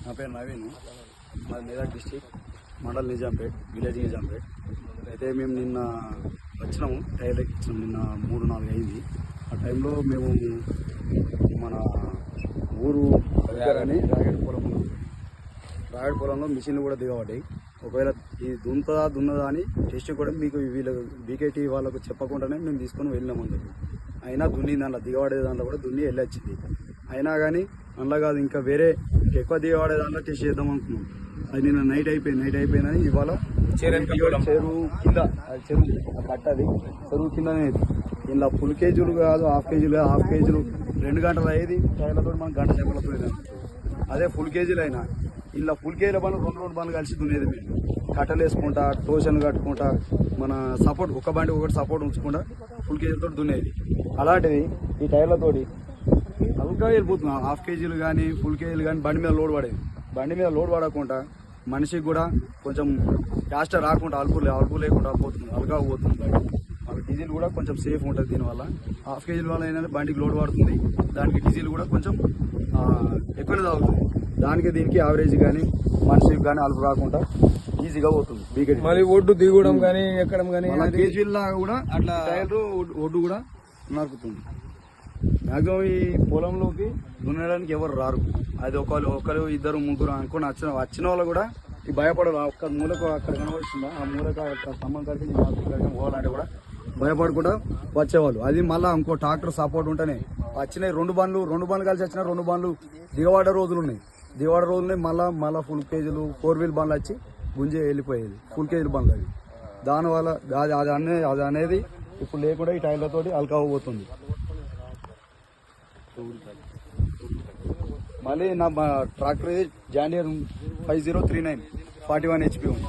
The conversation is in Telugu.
నా పేరు నవీన్, మాది మెదక్ డిస్టిక్, మండల్ నిజాంపేట్, విలేజ్ నిజాంపేట్. అయితే మేము నిన్న వచ్చినాము, టైర్ ఎక్కించినాము. నిన్న 3-4 అయింది. ఆ టైంలో మేము మన ఊరు దగ్గరని రాగడి పొలంలో మిషన్లు కూడా దిగబడ్డాయి. ఒకవేళ ఇది దున్నదా అని టెస్ట్ కూడా మీకు వీళ్ళ బీకేటీ వాళ్ళకు చెప్పకుండానే మేము తీసుకొని వెళ్ళినాము అందరికి. అయినా దున్ని దాంట్లో దిగబడే దాంట్లో కూడా దున్ని వెళ్ళొచ్చింది. అయినా కానీ అందులో కాదు, ఇంకా వేరే ఎక్కువ దిగబడే దాంట్లో టెస్ట్ చేద్దాం అనుకున్నాం. అది నిన్న నైట్ అయిపోయిందని ఇవాళ చెరువు కింద, చెరువు కట్టది చెరువు కిందనే. ఇలా ఫుల్ కేజీలు కాదు, హాఫ్ కేజీలు 2 గంటలు అయ్యేది. టైర్లతో మనం గంట చెప్పలేకపోయేది. అదే ఫుల్ కేజీలు అయినా ఇలా ఫుల్ కేజీల పనులు 2 బండ్లు కలిసి దున్నేది. మేము కట్టలు వేసుకుంటా, టోషన్లు కట్టుకుంటా, మన సపోర్ట్ ఒక బండి ఒకటి సపోర్ట్ ఉంచుకుంటా ఫుల్ కేజీలతో దున్నేది. అలాంటిది ఈ టైర్లతోటి అల్గా వెళ్ళిపోతున్నాం. హాఫ్ కేజీలు కానీ ఫుల్ కేజీలు కానీ బండి మీద లోడ్ పడేది. బండి మీద లోడ్ పడకుండా మనిషికి కూడా కొంచెం క్యాస్ట్ రాకుండా అలుపు లేకుండా పోతుంది, అల్గా పోతుంది. వాళ్ళ డీజిల్ కూడా కొంచెం సేఫ్ ఉంటుంది. దీనివల్ల హాఫ్ కేజీల వల్ల ఏంటంటే బండికి లోడ్ పడుతుంది, దానికి డీజిల్ కూడా కొంచెం ఎక్కువనే తాగుతుంది. దానికి దీనికి యావరేజ్ కానీ మనిషికి కానీ అలుపు రాకుండా ఈజీగా పోతుంది. బీకెట్ మరి ఒడ్డు దిగడం కానీ ఎక్కడం కానీ కేజీల్లా కూడా అట్లా టైర్లు ఒడ్డు కూడా నరుకుతుంది. మ్యాక్సిమం ఈ పొలంలోకి దున్నడానికి ఎవరు రారు. అది ఒకరు 2-3 అనుకుని వచ్చిన వాళ్ళు కూడా ఈ భయపడరు. ఒక్క మూలకు అక్కడ కనబడుతుందా, ఆ మూలకు అక్కడ స్తంభం కలిసి పోవాలంటే కూడా భయపడకుండా వచ్చేవాళ్ళు. అది మళ్ళీ ఇంకో ట్రాక్టర్ సపోర్ట్ ఉంటేనే వచ్చినాయి. 2 బండ్లు కలిసి వచ్చిన 2 బండ్లు దిగబడ్డ రోజులు ఉన్నాయి. మళ్ళీ ఫుల్ కేజీలు 4 వీల్ బండ్లు వచ్చి గుంజి వెళ్ళిపోయేది. ఫుల్ కేజీల బండ్లు అవి. దానివల్ల అది అనేది ఇప్పుడు లేకుండా ఈ టైర్లతోటి అల్కావబోతుంది. మళ్ళీ నా ట్రాక్టర్ జాండియర్ 5039 41 HP ఉంది.